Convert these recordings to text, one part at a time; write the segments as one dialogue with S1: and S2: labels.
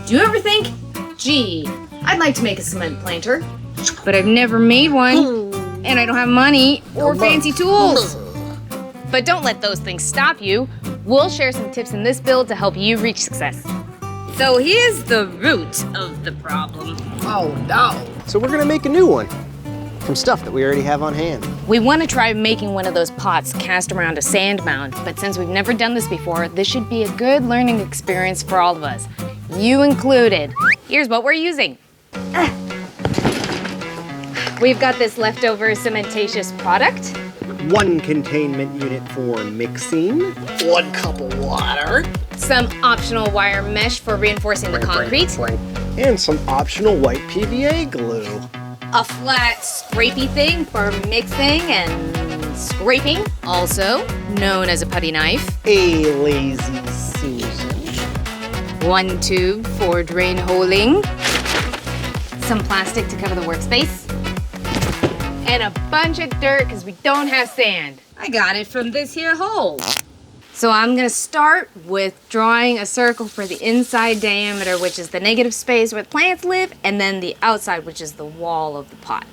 S1: Do you ever think, gee, I'd like to make a cement planter, but I've never made one, and I don't have money or fancy tools? But don't let those things stop you. We'll share some tips in this build to help you reach success. So here's the root of the problem.
S2: Oh no.
S3: So we're gonna make a new one from stuff that we already have on hand.
S1: We want to try making one of those pots cast around a sand mound, but since we've never done this before, this should be a good learning experience for all of us, you included. Here's what we're using. We've got this leftover cementatious product.
S3: 1 containment unit for mixing.
S2: 1 cup of water.
S1: Some optional wire mesh for reinforcing the concrete.
S3: And some optional white PVA glue.
S1: A flat scrapey thing for mixing and scraping, also known as a putty knife.
S3: A lazy Susan.
S1: 1 tube for drain holing. Some plastic to cover the workspace. And a bunch of dirt because we don't have sand. I got it from this here hole. So I'm gonna start with drawing a circle for the inside diameter, which is the negative space where the plants live, and then the outside, which is the wall of the pot.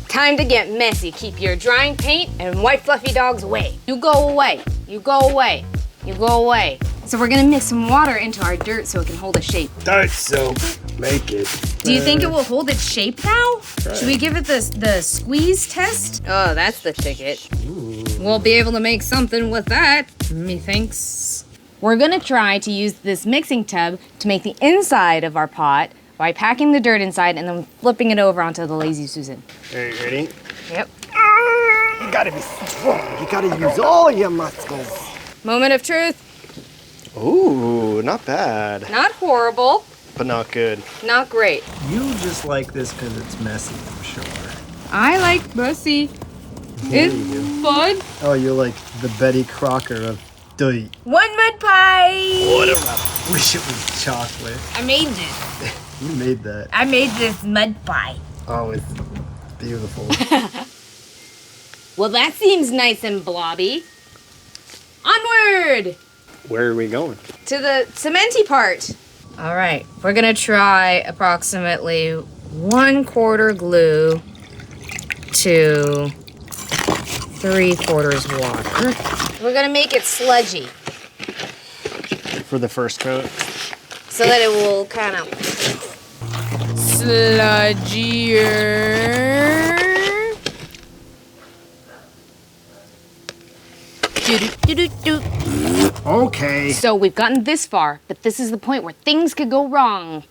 S1: Time to get messy. Keep your drying paint and white fluffy dogs away. You go away, you go away, you go away. So we're gonna mix some water into our dirt so it can hold its shape.
S3: Dirt soap, make it.
S1: Do you think it will hold its shape now? Should we give it the squeeze test? Oh, that's the ticket. Ooh. We'll be able to make something with that, methinks. We're gonna try to use this mixing tub to make the inside of our pot by packing the dirt inside and then flipping it over onto the Lazy Susan.
S3: Are you ready?
S1: Yep.
S3: You gotta be strong. You gotta use all your muscles.
S1: Moment of truth.
S3: Ooh, not bad.
S1: Not horrible.
S3: But not good.
S1: Not great.
S4: You just like this because it's messy, I'm sure.
S1: I like messy. It's fun.
S4: Oh, you're like the Betty Crocker of dirt.
S1: 1 mud pie.
S4: Whatever. Wish it was chocolate.
S1: I made this.
S4: You made that.
S1: I made this mud pie.
S4: Oh, it's beautiful.
S1: Well, that seems nice and blobby. Onward!
S3: Where are we going?
S1: To the cementy part. All right, we're gonna try approximately 1/4 glue to 3/4 water. We're gonna make it sludgy
S3: For the first coat?
S1: so that it will kind of sludgier. Do-do-do-do-do.
S3: Okay.
S1: So we've gotten this far, but this is the point where things could go wrong.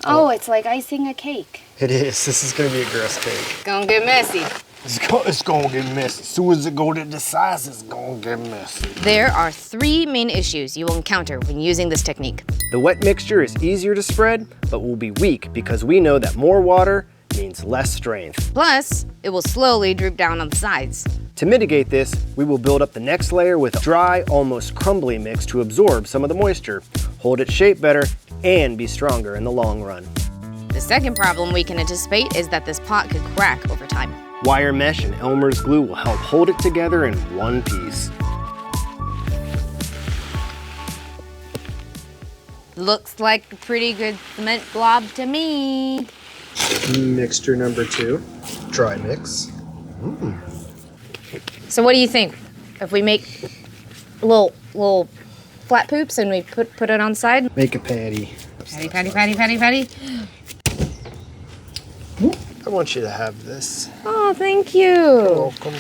S1: Oh, it's like icing a cake.
S3: It is. This is gonna be a gross cake.
S1: Gonna get messy.
S3: It's gonna get messy. As soon as it goes to the size, it's gonna get messy.
S1: There are 3 main issues you will encounter when using this technique.
S3: The wet mixture is easier to spread, but will be weak because we know that more water means less strength.
S1: Plus, it will slowly droop down on the sides.
S3: To mitigate this, we will build up the next layer with a dry, almost crumbly mix to absorb some of the moisture, hold its shape better, and be stronger in the long run.
S1: The second problem we can anticipate is that this pot could crack over time.
S3: Wire mesh and Elmer's glue will help hold it together in one piece.
S1: Looks like a pretty good cement blob to me.
S4: Mixture number 2, dry mix.
S1: So what do you think? If we make little flat poops and we put it on the side?
S4: Make a patty.
S1: Patty.
S3: I want you to have this.
S1: Oh, thank you.
S3: Welcome.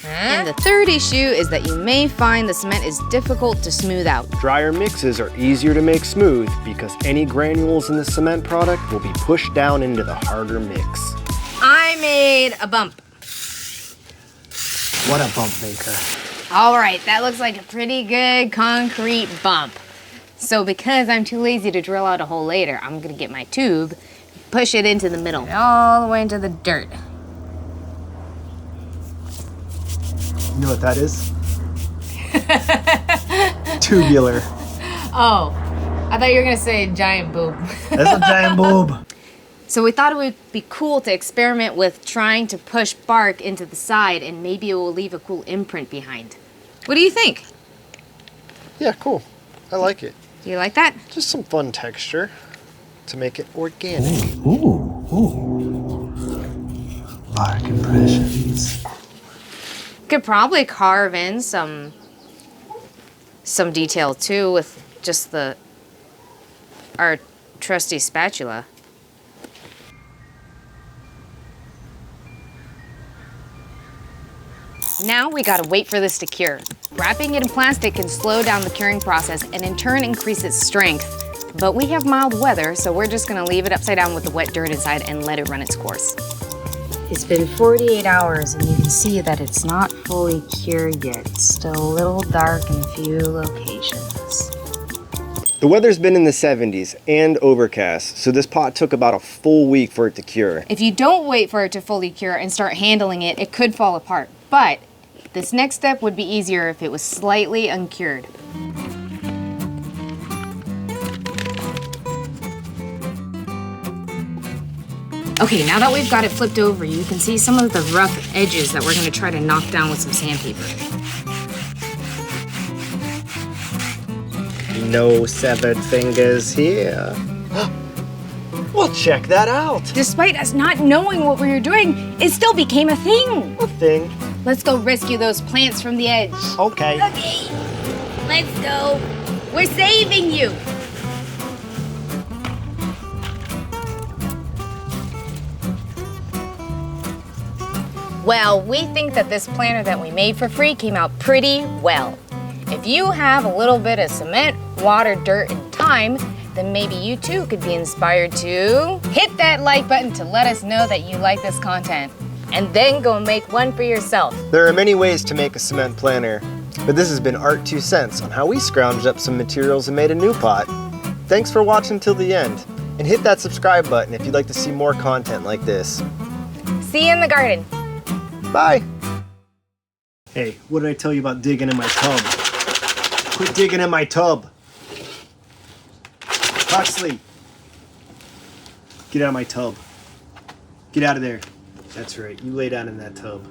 S1: And the third issue is that you may find the cement is difficult to smooth out.
S3: Drier mixes are easier to make smooth because any granules in the cement product will be pushed down into the harder mix.
S1: I made a bump.
S4: What a bump maker.
S1: All right, that looks like a pretty good concrete bump. So because I'm too lazy to drill out a hole later, I'm gonna get my tube, push it into the middle, all the way into the dirt.
S4: You know what that is? Tubular.
S1: Oh, I thought you were gonna say giant boob.
S4: That's a giant boob.
S1: So we thought it would be cool to experiment with trying to push bark into the side and maybe it will leave a cool imprint behind. What do you think?
S3: Yeah, cool. I like it.
S1: Do you like that?
S3: Just some fun texture to make it organic.
S4: Ooh. Bark impressions.
S1: Could probably carve in some detail too with just our trusty spatula. Now we gotta wait for this to cure. Wrapping it in plastic can slow down the curing process and in turn increase its strength. But we have mild weather, so we're just gonna leave it upside down with the wet dirt inside and let it run its course. It's been 48 hours and you can see that it's not fully cured yet. It's still a little dark in a few locations.
S3: The weather's been in the 70s and overcast, so this pot took about a full week for it to cure.
S1: If you don't wait for it to fully cure and start handling it, it could fall apart. But this next step would be easier if it was slightly uncured. Okay, now that we've got it flipped over, you can see some of the rough edges that we're gonna try to knock down with some sandpaper.
S3: No severed fingers here. Well, check that out.
S1: Despite us not knowing what we were doing, it still became a thing.
S3: A thing.
S1: Let's go rescue those plants from the edge.
S3: Okay.
S1: Okay, let's go. We're saving you. Well, we think that this planter that we made for free came out pretty well. If you have a little bit of cement, water, dirt, and time, then maybe you too could be inspired to hit that like button to let us know that you like this content. And then go make one for yourself.
S3: There are many ways to make a cement planter, but this has been Art 2 Cents on how we scrounged up some materials and made a new pot. Thanks for watching till the end, and hit that subscribe button if you'd like to see more content like this.
S1: See you in the garden.
S3: Bye.
S4: Hey, what did I tell you about digging in my tub? Quit digging in my tub. Huxley. Get out of my tub. Get out of there. That's right, you lay down in that tub.